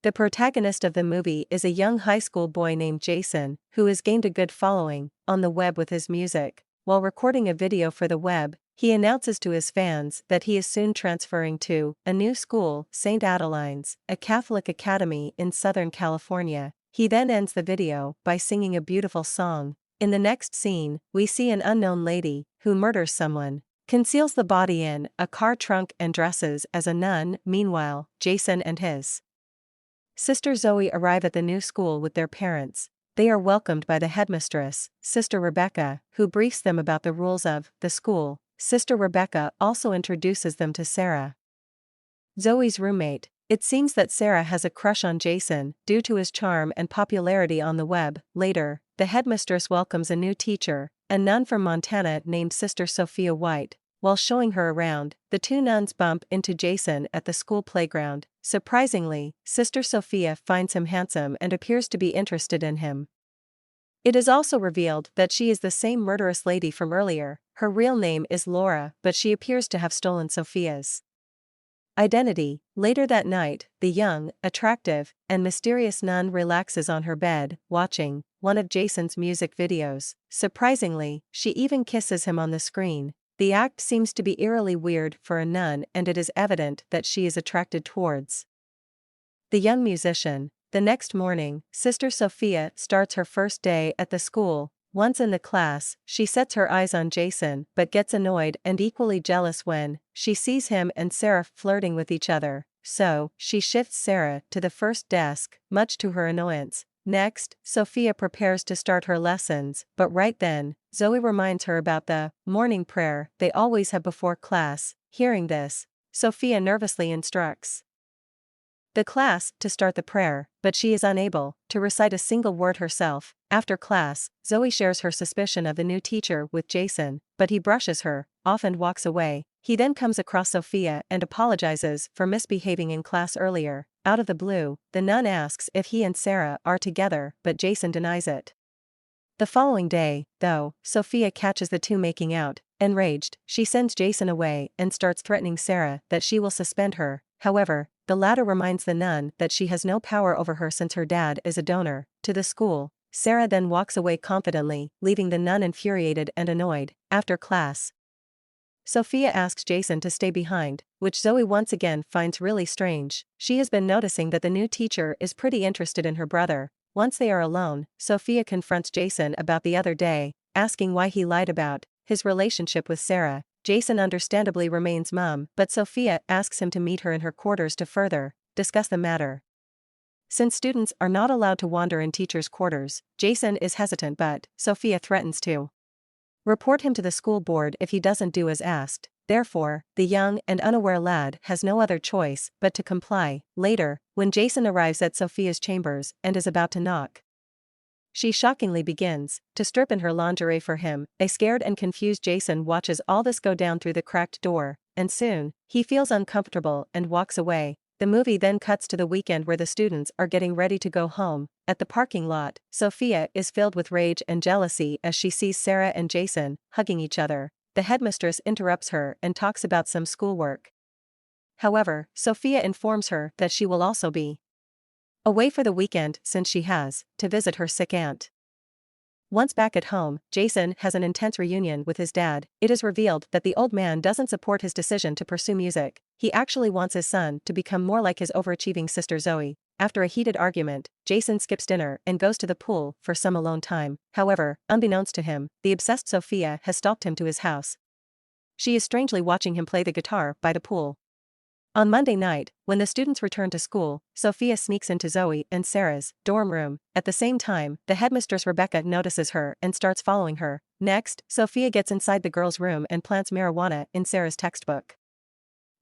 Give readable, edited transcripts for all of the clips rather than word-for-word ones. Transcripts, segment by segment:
The protagonist of the movie is a young high school boy named Jason, who has gained a good following on the web with his music. While recording a video for the web, he announces to his fans that he is soon transferring to a new school, St. Adeline's, a Catholic academy in Southern California. He then ends the video by singing a beautiful song. In the next scene, we see an unknown lady, who murders someone, conceals the body in a car trunk and dresses as a nun. Meanwhile, Jason and his sister Zoe arrive at the new school with their parents. They are welcomed by the headmistress, Sister Rebecca, who briefs them about the rules of the school. Sister Rebecca also introduces them to Sarah, Zoe's roommate. It seems that Sarah has a crush on Jason due to his charm and popularity on the web. Later, the headmistress welcomes a new teacher, a nun from Montana named Sister Sophia White. While showing her around, the two nuns bump into Jason at the school playground. Surprisingly, Sister Sophia finds him handsome and appears to be interested in him. It is also revealed that she is the same murderous lady from earlier. Her real name is Laura, but she appears to have stolen Sophia's identity. Later that night, the young, attractive, and mysterious nun relaxes on her bed, watching one of Jason's music videos. Surprisingly, she even kisses him on the screen. The act seems to be eerily weird for a nun, and it is evident that she is attracted towards the young musician. The next morning, Sister Sophia starts her first day at the school. Once in the class, she sets her eyes on Jason but gets annoyed and equally jealous when she sees him and Sarah flirting with each other, so she shifts Sarah to the first desk, much to her annoyance. Next, Sophia prepares to start her lessons, but right then, Zoe reminds her about the morning prayer they always have before class. Hearing this, Sophia nervously instructs the class to start the prayer, but she is unable to recite a single word herself. After class, Zoe shares her suspicion of the new teacher with Jason, but he brushes her off and walks away. He then comes across Sophia and apologizes for misbehaving in class earlier. Out of the blue, the nun asks if he and Sarah are together, but Jason denies it. The following day, though, Sophia catches the two making out. Enraged, she sends Jason away and starts threatening Sarah that she will suspend her. However, the latter reminds the nun that she has no power over her since her dad is a donor to the school. Sarah then walks away confidently, leaving the nun infuriated and annoyed. After class, Sophia asks Jason to stay behind, which Zoe once again finds really strange. She has been noticing that the new teacher is pretty interested in her brother. Once they are alone, Sophia confronts Jason about the other day, asking why he lied about his relationship with Sarah. Jason understandably remains mum, but Sophia asks him to meet her in her quarters to further discuss the matter. Since students are not allowed to wander in teachers' quarters, Jason is hesitant, but Sophia threatens to report him to the school board if he doesn't do as asked. Therefore, the young and unaware lad has no other choice but to comply. Later, when Jason arrives at Sophia's chambers and is about to knock, she shockingly begins to strip in her lingerie for him. A scared and confused Jason watches all this go down through the cracked door, and soon, he feels uncomfortable and walks away. The movie then cuts to the weekend where the students are getting ready to go home. At the parking lot, Sophia is filled with rage and jealousy as she sees Sarah and Jason hugging each other. The headmistress interrupts her and talks about some schoolwork. However, Sophia informs her that she will also be away for the weekend since she has to visit her sick aunt. Once back at home, Jason has an intense reunion with his dad. It is revealed that the old man doesn't support his decision to pursue music. He actually wants his son to become more like his overachieving sister Zoe. After a heated argument, Jason skips dinner and goes to the pool for some alone time. However, unbeknownst to him, the obsessed Sophia has stalked him to his house. She is strangely watching him play the guitar by the pool. On Monday night, when the students return to school, Sophia sneaks into Zoe and Sarah's dorm room. At the same time, the headmistress Rebecca notices her and starts following her. Next, Sophia gets inside the girl's room and plants marijuana in Sarah's textbook,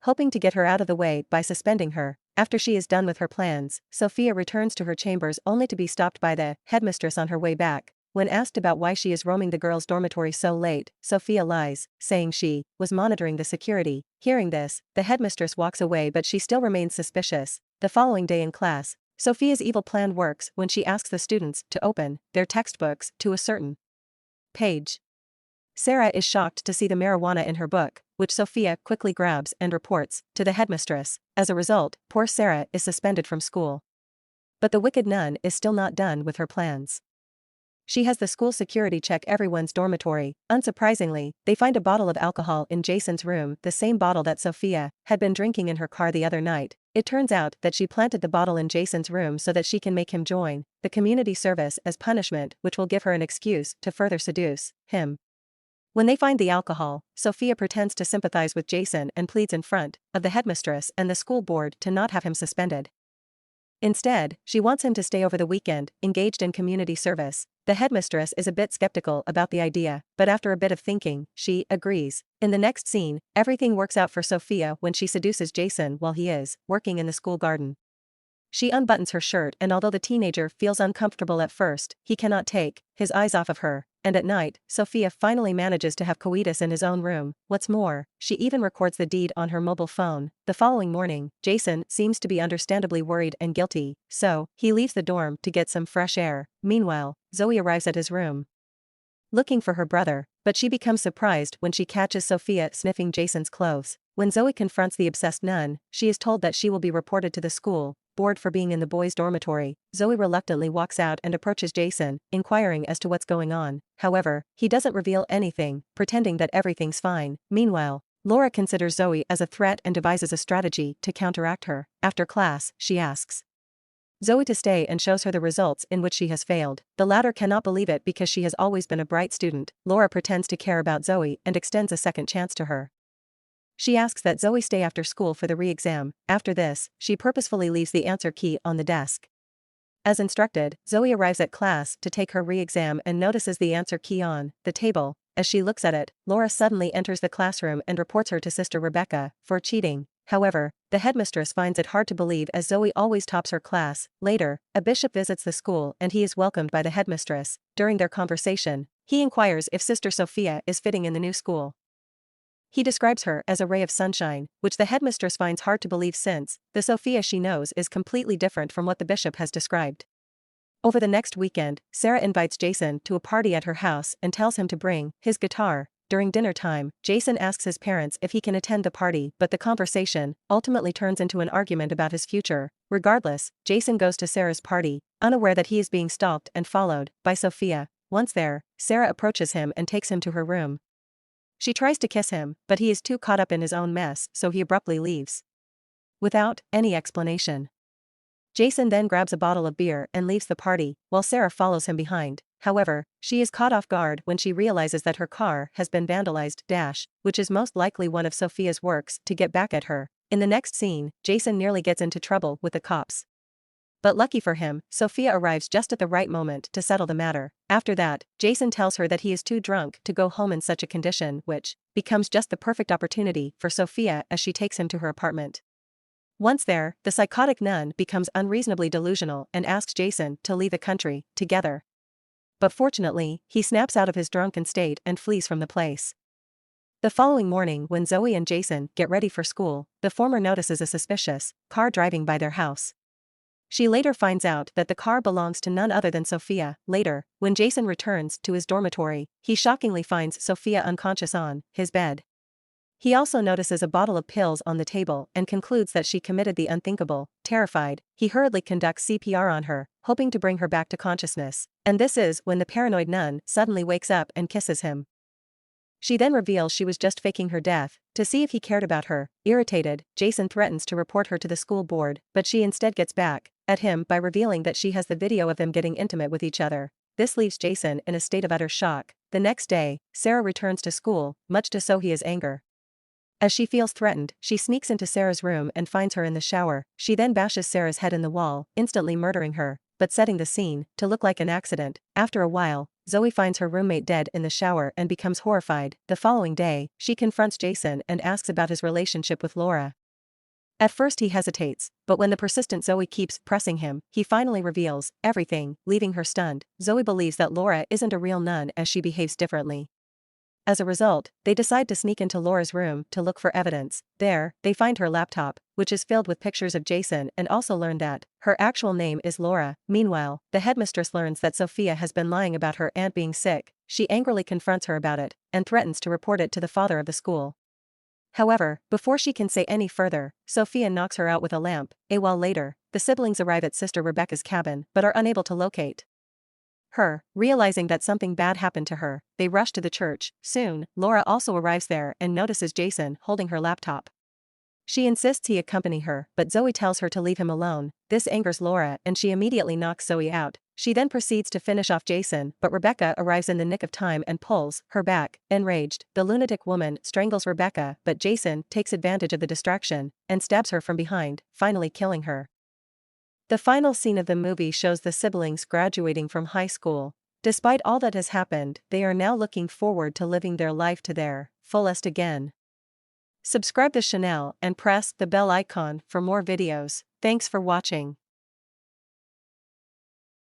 hoping to get her out of the way by suspending her. After she is done with her plans, Sophia returns to her chambers only to be stopped by the headmistress on her way back. When asked about why she is roaming the girls' dormitory so late, Sophia lies, saying she was monitoring the security. Hearing this, the headmistress walks away, but she still remains suspicious. The following day in class, Sophia's evil plan works when she asks the students to open their textbooks to a certain page. Sarah is shocked to see the marijuana in her book, which Sophia quickly grabs and reports to the headmistress. As a result, poor Sarah is suspended from school. But the wicked nun is still not done with her plans. She has the school security check everyone's dormitory. Unsurprisingly, they find a bottle of alcohol in Jason's room, the same bottle that Sophia had been drinking in her car the other night. It turns out that she planted the bottle in Jason's room so that she can make him join the community service as punishment, which will give her an excuse to further seduce him. When they find the alcohol, Sophia pretends to sympathize with Jason and pleads in front of the headmistress and the school board to not have him suspended. Instead, she wants him to stay over the weekend, engaged in community service. The headmistress is a bit skeptical about the idea, but after a bit of thinking, she agrees. In the next scene, everything works out for Sophia when she seduces Jason while he is working in the school garden. She unbuttons her shirt, and although the teenager feels uncomfortable at first, he cannot take his eyes off of her. And at night, Sophia finally manages to have coitus in his own room. What's more, she even records the deed on her mobile phone. The following morning, Jason seems to be understandably worried and guilty, so he leaves the dorm to get some fresh air. Meanwhile, Zoe arrives at his room, looking for her brother, but she becomes surprised when she catches Sophia sniffing Jason's clothes. When Zoe confronts the obsessed nun, she is told that she will be reported to the school bored for being in the boys' dormitory. Zoe reluctantly walks out and approaches Jason, inquiring as to what's going on. However, he doesn't reveal anything, pretending that everything's fine. Meanwhile, Laura considers Zoe as a threat and devises a strategy to counteract her. After class, she asks Zoe to stay and shows her the results in which she has failed. The latter cannot believe it because she has always been a bright student. Laura pretends to care about Zoe and extends a second chance to her. She asks that Zoe stay after school for the re-exam. After this, she purposefully leaves the answer key on the desk. As instructed, Zoe arrives at class to take her re-exam and notices the answer key on the table. As she looks at it, Laura suddenly enters the classroom and reports her to Sister Rebecca for cheating. However, the headmistress finds it hard to believe as Zoe always tops her class. Later, a bishop visits the school and he is welcomed by the headmistress. During their conversation, he inquires if Sister Sophia is fitting in the new school. He describes her as a ray of sunshine, which the headmistress finds hard to believe since the Sophia she knows is completely different from what the bishop has described. Over the next weekend, Sarah invites Jason to a party at her house and tells him to bring his guitar. During dinner time, Jason asks his parents if he can attend the party, but the conversation ultimately turns into an argument about his future. Regardless, Jason goes to Sarah's party, unaware that he is being stalked and followed by Sophia. Once there, Sarah approaches him and takes him to her room. She tries to kiss him, but he is too caught up in his own mess, so he abruptly leaves without any explanation. Jason then grabs a bottle of beer and leaves the party, while Sarah follows him behind. However, she is caught off guard when she realizes that her car has been vandalized, which is most likely one of Sophia's works to get back at her. In the next scene, Jason nearly gets into trouble with the cops. But lucky for him, Sophia arrives just at the right moment to settle the matter. After that, Jason tells her that he is too drunk to go home in such a condition, which becomes just the perfect opportunity for Sophia as she takes him to her apartment. Once there, the psychotic nun becomes unreasonably delusional and asks Jason to leave the country together. But fortunately, he snaps out of his drunken state and flees from the place. The following morning, when Zoe and Jason get ready for school, the former notices a suspicious car driving by their house. She later finds out that the car belongs to none other than Sophia. Later, when Jason returns to his dormitory, he shockingly finds Sophia unconscious on his bed. He also notices a bottle of pills on the table and concludes that she committed the unthinkable. Terrified, he hurriedly conducts CPR on her, hoping to bring her back to consciousness. And this is when the paranoid nun suddenly wakes up and kisses him. She then reveals she was just faking her death to see if he cared about her. Irritated, Jason threatens to report her to the school board, but she instead gets back at him by revealing that she has the video of them getting intimate with each other. This leaves Jason in a state of utter shock. The next day, Sarah returns to school, much to Sohia's anger. As she feels threatened, she sneaks into Sarah's room and finds her in the shower. She then bashes Sarah's head in the wall, instantly murdering her, but setting the scene to look like an accident. After a while, Zoe finds her roommate dead in the shower and becomes horrified. The following day, she confronts Jason and asks about his relationship with Laura. At first he hesitates, but when the persistent Zoe keeps pressing him, he finally reveals everything, leaving her stunned. Zoe believes that Laura isn't a real nun as she behaves differently. As a result, they decide to sneak into Laura's room to look for evidence. There, they find her laptop, which is filled with pictures of Jason, and also learn that her actual name is Laura. Meanwhile, the headmistress learns that Sophia has been lying about her aunt being sick. She angrily confronts her about it and threatens to report it to the father of the school. However, before she can say any further, Sophia knocks her out with a lamp. A while later, the siblings arrive at Sister Rebecca's cabin but are unable to locate her. Realizing that something bad happened to her, they rush to the church. Soon, Laura also arrives there and notices Jason holding her laptop. She insists he accompany her, but Zoe tells her to leave him alone. This angers Laura and she immediately knocks Zoe out. She then proceeds to finish off Jason, but Rebecca arrives in the nick of time and pulls her back. Enraged, the lunatic woman strangles Rebecca, but Jason takes advantage of the distraction and stabs her from behind, finally killing her. The final scene of the movie shows the siblings graduating from high school. Despite all that has happened, they are now looking forward to living their life to their fullest again. Subscribe the channel and press the bell icon for more videos. Thanks for watching.